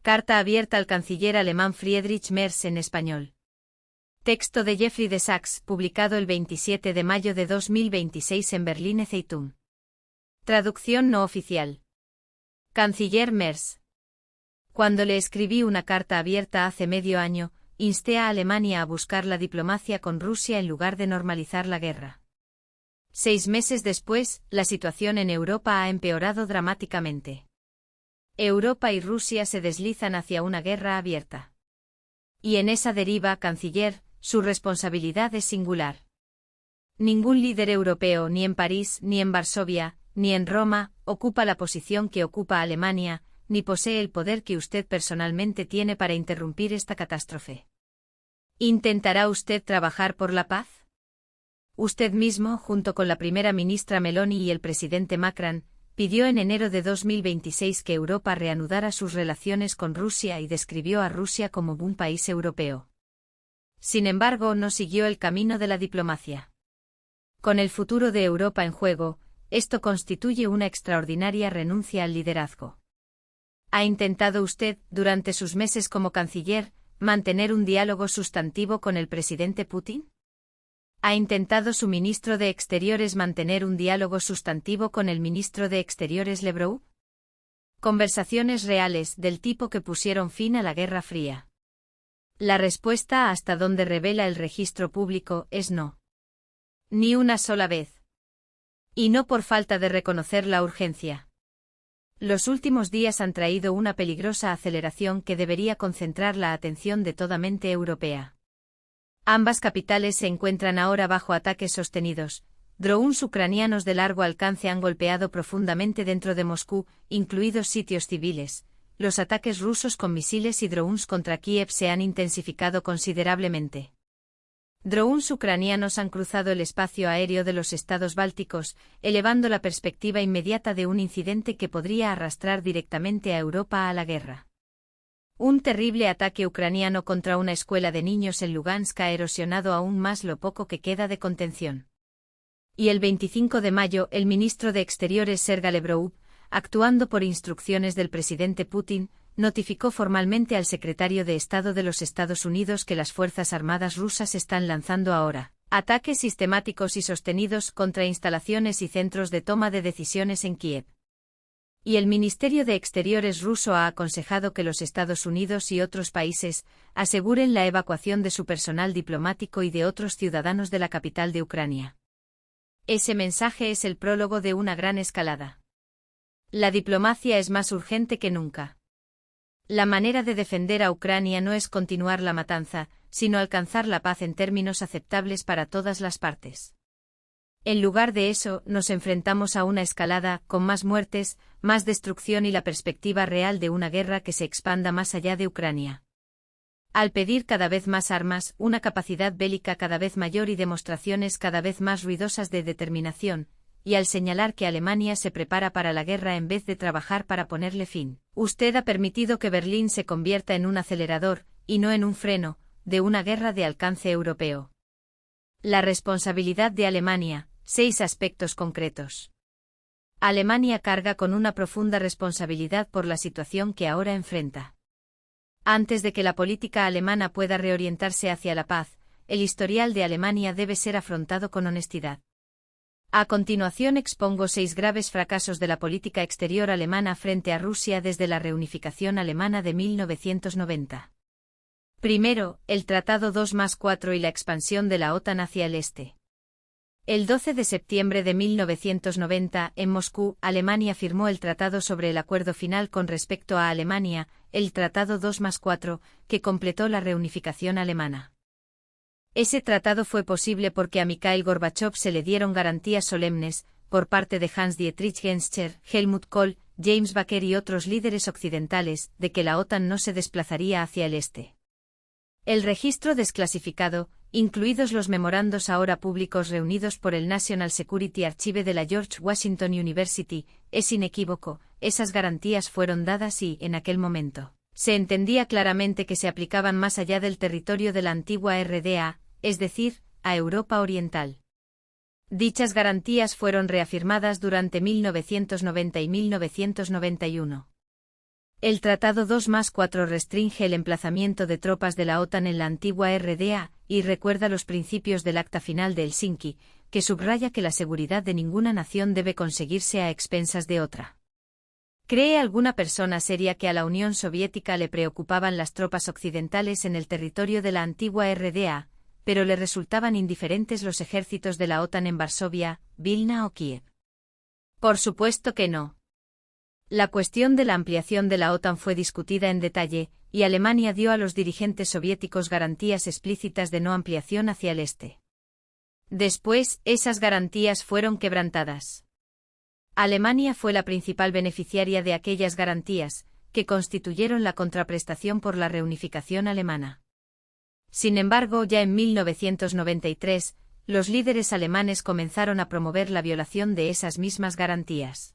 Carta abierta al canciller alemán Friedrich Merz en español. Texto de Jeffrey de Sachs, publicado el 27 de mayo de 2026 en Berliner Zeitung. Traducción no oficial. Canciller Merz. Cuando le escribí una carta abierta hace medio año, insté a Alemania a buscar la diplomacia con Rusia en lugar de normalizar la guerra. 6 meses después, la situación en Europa ha empeorado dramáticamente. Europa y Rusia se deslizan hacia una guerra abierta. Y en esa deriva, canciller, su responsabilidad es singular. Ningún líder europeo, ni en París, ni en Varsovia, ni en Roma, ocupa la posición que ocupa Alemania, ni posee el poder que usted personalmente tiene para interrumpir esta catástrofe. ¿Intentará usted trabajar por la paz? Usted mismo, junto con la primera ministra Meloni y el presidente Macron, pidió en enero de 2026 que Europa reanudara sus relaciones con Rusia y describió a Rusia como un país europeo. Sin embargo, no siguió el camino de la diplomacia. Con el futuro de Europa en juego, esto constituye una extraordinaria renuncia al liderazgo. ¿Ha intentado usted, durante sus meses como canciller, mantener un diálogo sustantivo con el presidente Putin? ¿Ha intentado su ministro de Exteriores mantener un diálogo sustantivo con el ministro de Exteriores Lavrov? Conversaciones reales del tipo que pusieron fin a la Guerra Fría. La respuesta, hasta donde revela el registro público, es no. Ni una sola vez. Y no por falta de reconocer la urgencia. Los últimos días han traído una peligrosa aceleración que debería concentrar la atención de toda mente europea. Ambas capitales se encuentran ahora bajo ataques sostenidos. Drones ucranianos de largo alcance han golpeado profundamente dentro de Moscú, incluidos sitios civiles. Los ataques rusos con misiles y drones contra Kiev se han intensificado considerablemente. Drones ucranianos han cruzado el espacio aéreo de los estados bálticos, elevando la perspectiva inmediata de un incidente que podría arrastrar directamente a Europa a la guerra. Un terrible ataque ucraniano contra una escuela de niños en Lugansk ha erosionado aún más lo poco que queda de contención. Y el 25 de mayo, el ministro de Exteriores Sergey Lavrov, actuando por instrucciones del presidente Putin, notificó formalmente al secretario de Estado de los Estados Unidos que las Fuerzas Armadas rusas están lanzando ahora ataques sistemáticos y sostenidos contra instalaciones y centros de toma de decisiones en Kiev. Y el Ministerio de Exteriores ruso ha aconsejado que los Estados Unidos y otros países aseguren la evacuación de su personal diplomático y de otros ciudadanos de la capital de Ucrania. Ese mensaje es el prólogo de una gran escalada. La diplomacia es más urgente que nunca. La manera de defender a Ucrania no es continuar la matanza, sino alcanzar la paz en términos aceptables para todas las partes. En lugar de eso, nos enfrentamos a una escalada, con más muertes, más destrucción y la perspectiva real de una guerra que se expanda más allá de Ucrania. Al pedir cada vez más armas, una capacidad bélica cada vez mayor y demostraciones cada vez más ruidosas de determinación, y al señalar que Alemania se prepara para la guerra en vez de trabajar para ponerle fin, usted ha permitido que Berlín se convierta en un acelerador, y no en un freno, de una guerra de alcance europeo. La responsabilidad de Alemania. 6 aspectos concretos. Alemania carga con una profunda responsabilidad por la situación que ahora enfrenta. Antes de que la política alemana pueda reorientarse hacia la paz, el historial de Alemania debe ser afrontado con honestidad. A continuación expongo 6 graves fracasos de la política exterior alemana frente a Rusia desde la reunificación alemana de 1990. Primero, el Tratado 2+4 y la expansión de la OTAN hacia el este. El 12 de septiembre de 1990, en Moscú, Alemania firmó el Tratado sobre el Acuerdo Final con respecto a Alemania, el Tratado 2+4, que completó la reunificación alemana. Ese tratado fue posible porque a Mikhail Gorbachev se le dieron garantías solemnes, por parte de Hans-Dietrich Genscher, Helmut Kohl, James Baker y otros líderes occidentales, de que la OTAN no se desplazaría hacia el este. El registro desclasificado, incluidos los memorandos ahora públicos reunidos por el National Security Archive de la George Washington University, es inequívoco. Esas garantías fueron dadas y, en aquel momento, se entendía claramente que se aplicaban más allá del territorio de la antigua RDA, es decir, a Europa Oriental. Dichas garantías fueron reafirmadas durante 1990 y 1991. El Tratado 2+4 restringe el emplazamiento de tropas de la OTAN en la antigua RDA y recuerda los principios del Acta Final de Helsinki, que subraya que la seguridad de ninguna nación debe conseguirse a expensas de otra. ¿Cree alguna persona seria que a la Unión Soviética le preocupaban las tropas occidentales en el territorio de la antigua RDA, pero le resultaban indiferentes los ejércitos de la OTAN en Varsovia, Vilna o Kiev? Por supuesto que no. La cuestión de la ampliación de la OTAN fue discutida en detalle, y Alemania dio a los dirigentes soviéticos garantías explícitas de no ampliación hacia el este. Después, esas garantías fueron quebrantadas. Alemania fue la principal beneficiaria de aquellas garantías, que constituyeron la contraprestación por la reunificación alemana. Sin embargo, ya en 1993, los líderes alemanes comenzaron a promover la violación de esas mismas garantías.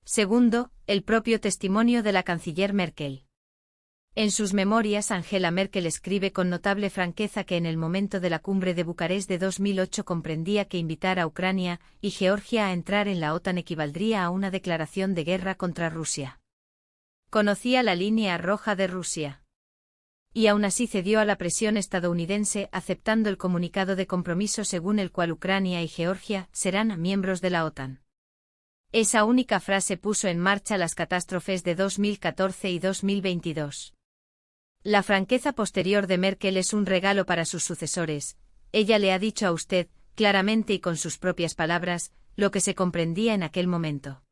Segundo, el propio testimonio de la canciller Merkel. En sus memorias, Angela Merkel escribe con notable franqueza que en el momento de la cumbre de Bucarest de 2008 comprendía que invitar a Ucrania y Georgia a entrar en la OTAN equivaldría a una declaración de guerra contra Rusia. Conocía la línea roja de Rusia. Y aún así cedió a la presión estadounidense, aceptando el comunicado de compromiso según el cual Ucrania y Georgia serán miembros de la OTAN. Esa única frase puso en marcha las catástrofes de 2014 y 2022. La franqueza posterior de Merkel es un regalo para sus sucesores. Ella le ha dicho a usted, claramente y con sus propias palabras, lo que se comprendía en aquel momento.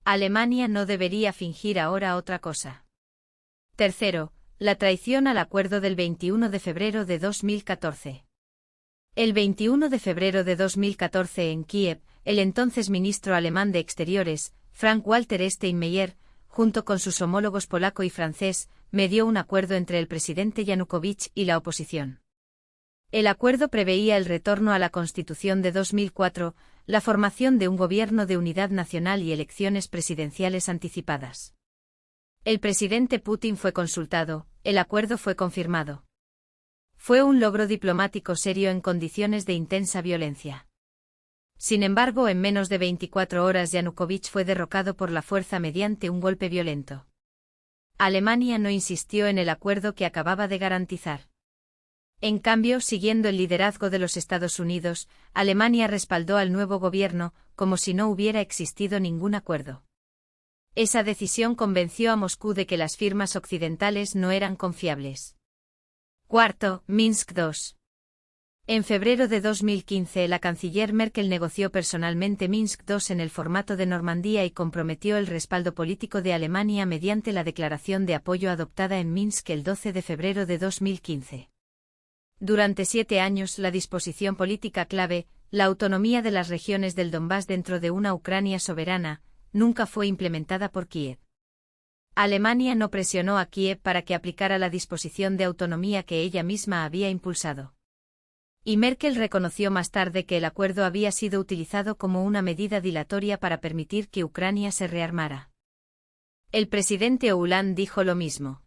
Alemania no debería fingir ahora otra cosa. Tercero, la traición al acuerdo del 21 de febrero de 2014. El 21 de febrero de 2014 en Kiev, el entonces ministro alemán de Exteriores, Frank-Walter Steinmeier, junto con sus homólogos polaco y francés, medió un acuerdo entre el presidente Yanukovych y la oposición. El acuerdo preveía el retorno a la Constitución de 2004, la formación de un gobierno de unidad nacional y elecciones presidenciales anticipadas. El presidente Putin fue consultado, el acuerdo fue confirmado. Fue un logro diplomático serio en condiciones de intensa violencia. Sin embargo, en menos de 24 horas Yanukovych fue derrocado por la fuerza mediante un golpe violento. Alemania no insistió en el acuerdo que acababa de garantizar. En cambio, siguiendo el liderazgo de los Estados Unidos, Alemania respaldó al nuevo gobierno, como si no hubiera existido ningún acuerdo. Esa decisión convenció a Moscú de que las firmas occidentales no eran confiables. Cuarto, Minsk II. En febrero de 2015, la canciller Merkel negoció personalmente Minsk II en el formato de Normandía y comprometió el respaldo político de Alemania mediante la declaración de apoyo adoptada en Minsk el 12 de febrero de 2015. Durante 7 años, la disposición política clave, la autonomía de las regiones del Donbass dentro de una Ucrania soberana, nunca fue implementada por Kiev. Alemania no presionó a Kiev para que aplicara la disposición de autonomía que ella misma había impulsado. Y Merkel reconoció más tarde que el acuerdo había sido utilizado como una medida dilatoria para permitir que Ucrania se rearmara. El presidente Hollande dijo lo mismo.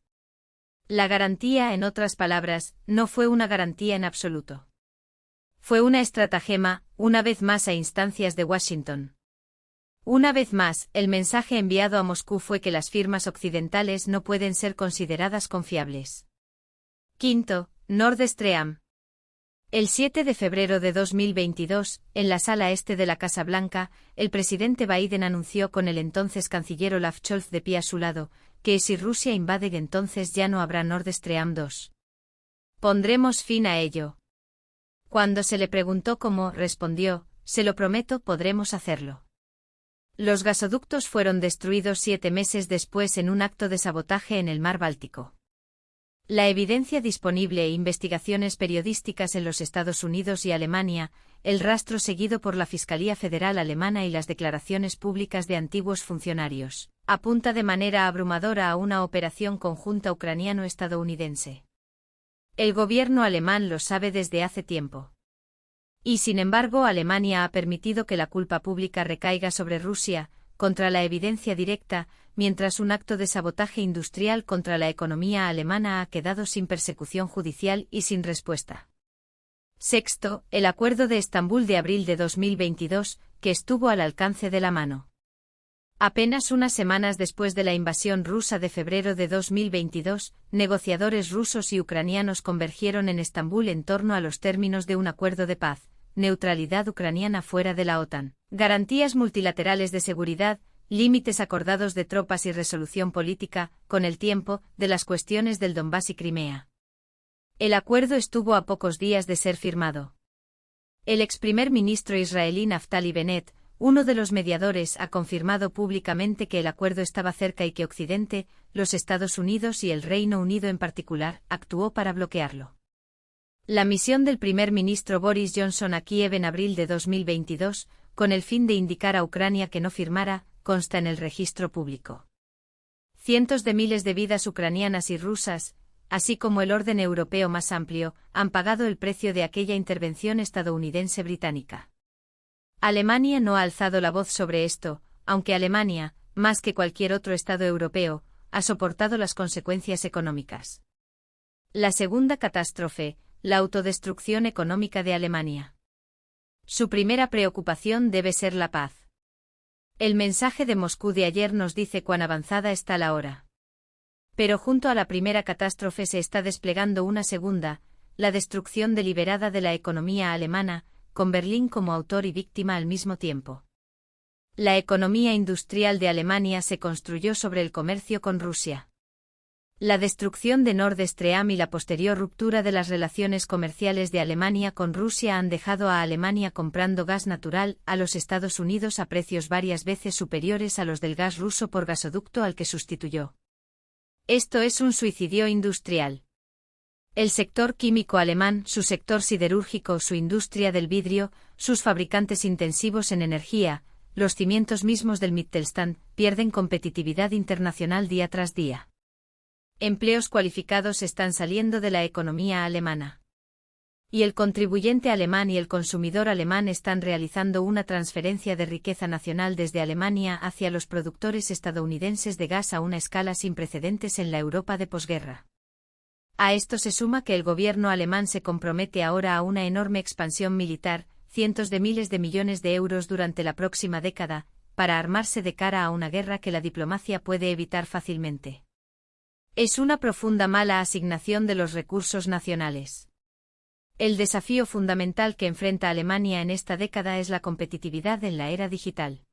La garantía, en otras palabras, no fue una garantía en absoluto. Fue una estratagema, una vez más a instancias de Washington. Una vez más, el mensaje enviado a Moscú fue que las firmas occidentales no pueden ser consideradas confiables. Quinto, Nord Stream. El 7 de febrero de 2022, en la sala este de la Casa Blanca, el presidente Biden anunció con el entonces canciller Olaf Scholz de pie a su lado, que si Rusia invade entonces ya no habrá Nord Stream 2. Pondremos fin a ello. Cuando se le preguntó cómo, respondió, se lo prometo, podremos hacerlo. Los gasoductos fueron destruidos 7 meses después en un acto de sabotaje en el mar Báltico. La evidencia disponible e investigaciones periodísticas en los Estados Unidos y Alemania, el rastro seguido por la Fiscalía Federal alemana y las declaraciones públicas de antiguos funcionarios, apunta de manera abrumadora a una operación conjunta ucraniano-estadounidense. El gobierno alemán lo sabe desde hace tiempo. Y sin embargo, Alemania ha permitido que la culpa pública recaiga sobre Rusia, contra la evidencia directa, mientras un acto de sabotaje industrial contra la economía alemana ha quedado sin persecución judicial y sin respuesta. Sexto, el Acuerdo de Estambul de abril de 2022, que estuvo al alcance de la mano. Apenas unas semanas después de la invasión rusa de febrero de 2022, negociadores rusos y ucranianos convergieron en Estambul en torno a los términos de un acuerdo de paz, neutralidad ucraniana fuera de la OTAN, garantías multilaterales de seguridad, límites acordados de tropas y resolución política, con el tiempo, de las cuestiones del Donbass y Crimea. El acuerdo estuvo a pocos días de ser firmado. El ex primer ministro israelí Naftali Bennett, uno de los mediadores, ha confirmado públicamente que el acuerdo estaba cerca y que Occidente, los Estados Unidos y el Reino Unido en particular, actuó para bloquearlo. La misión del primer ministro Boris Johnson a Kiev en abril de 2022, con el fin de indicar a Ucrania que no firmara, consta en el registro público. Cientos de miles de vidas ucranianas y rusas, así como el orden europeo más amplio, han pagado el precio de aquella intervención estadounidense-británica. Alemania no ha alzado la voz sobre esto, aunque Alemania, más que cualquier otro Estado europeo, ha soportado las consecuencias económicas. La segunda catástrofe, la autodestrucción económica de Alemania. Su primera preocupación debe ser la paz. El mensaje de Moscú de ayer nos dice cuán avanzada está la hora. Pero junto a la primera catástrofe se está desplegando una segunda, la destrucción deliberada de la economía alemana, con Berlín como autor y víctima al mismo tiempo. La economía industrial de Alemania se construyó sobre el comercio con Rusia. La destrucción de Nord Stream y la posterior ruptura de las relaciones comerciales de Alemania con Rusia han dejado a Alemania comprando gas natural a los Estados Unidos a precios varias veces superiores a los del gas ruso por gasoducto al que sustituyó. Esto es un suicidio industrial. El sector químico alemán, su sector siderúrgico, su industria del vidrio, sus fabricantes intensivos en energía, los cimientos mismos del Mittelstand, pierden competitividad internacional día tras día. Empleos cualificados están saliendo de la economía alemana. Y el contribuyente alemán y el consumidor alemán están realizando una transferencia de riqueza nacional desde Alemania hacia los productores estadounidenses de gas a una escala sin precedentes en la Europa de posguerra. A esto se suma que el gobierno alemán se compromete ahora a una enorme expansión militar, cientos de miles de millones de euros durante la próxima década, para armarse de cara a una guerra que la diplomacia puede evitar fácilmente. Es una profunda mala asignación de los recursos nacionales. El desafío fundamental que enfrenta Alemania en esta década es la competitividad en la era digital.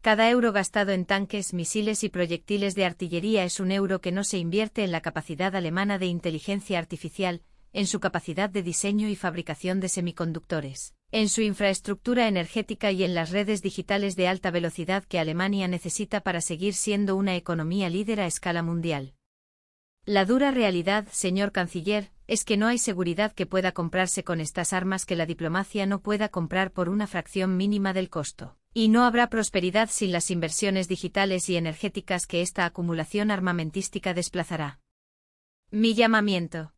Cada euro gastado en tanques, misiles y proyectiles de artillería es un euro que no se invierte en la capacidad alemana de inteligencia artificial, en su capacidad de diseño y fabricación de semiconductores, en su infraestructura energética y en las redes digitales de alta velocidad que Alemania necesita para seguir siendo una economía líder a escala mundial. La dura realidad, señor canciller, es que no hay seguridad que pueda comprarse con estas armas que la diplomacia no pueda comprar por una fracción mínima del costo. Y no habrá prosperidad sin las inversiones digitales y energéticas que esta acumulación armamentística desplazará. Mi llamamiento.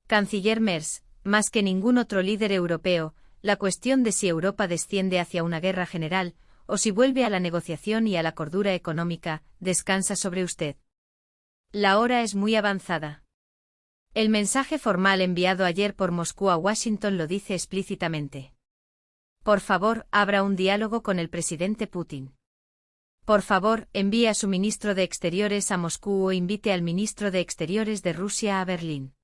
Canciller Merz, más que ningún otro líder europeo, la cuestión de si Europa desciende hacia una guerra general, o si vuelve a la negociación y a la cordura económica, descansa sobre usted. La hora es muy avanzada. El mensaje formal enviado ayer por Moscú a Washington lo dice explícitamente. Por favor, abra un diálogo con el presidente Putin. Por favor, envíe a su ministro de Exteriores a Moscú o invite al ministro de Exteriores de Rusia a Berlín.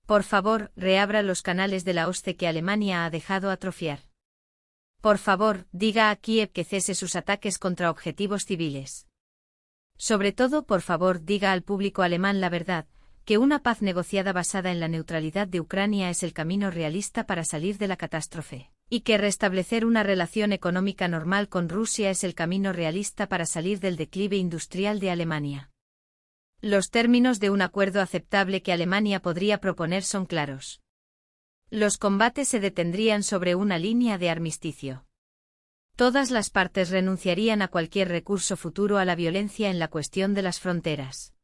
Por favor, reabra los canales de la OSCE que Alemania ha dejado atrofiar. Por favor, diga a Kiev que cese sus ataques contra objetivos civiles. Sobre todo, por favor, diga al público alemán la verdad, que una paz negociada basada en la neutralidad de Ucrania es el camino realista para salir de la catástrofe, y que restablecer una relación económica normal con Rusia es el camino realista para salir del declive industrial de Alemania. Los términos de un acuerdo aceptable que Alemania podría proponer son claros. Los combates se detendrían sobre una línea de armisticio. Todas las partes renunciarían a cualquier recurso futuro a la violencia en la cuestión de las fronteras.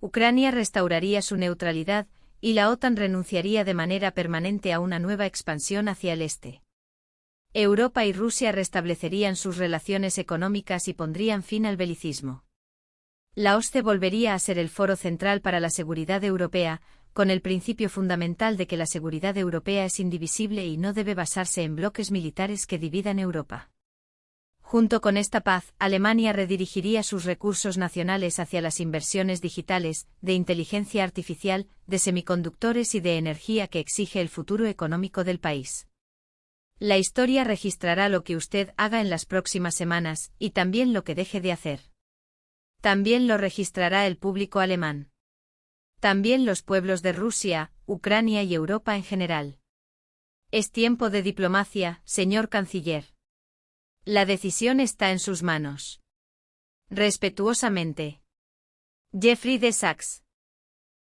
Ucrania restauraría su neutralidad, y la OTAN renunciaría de manera permanente a una nueva expansión hacia el este. Europa y Rusia restablecerían sus relaciones económicas y pondrían fin al belicismo. La OSCE volvería a ser el foro central para la seguridad europea, con el principio fundamental de que la seguridad europea es indivisible y no debe basarse en bloques militares que dividan Europa. Junto con esta paz, Alemania redirigiría sus recursos nacionales hacia las inversiones digitales, de inteligencia artificial, de semiconductores y de energía que exige el futuro económico del país. La historia registrará lo que usted haga en las próximas semanas, y también lo que deje de hacer. También lo registrará el público alemán. También los pueblos de Rusia, Ucrania y Europa en general. Es tiempo de diplomacia, señor canciller. La decisión está en sus manos. Respetuosamente. Jeffrey de Sachs.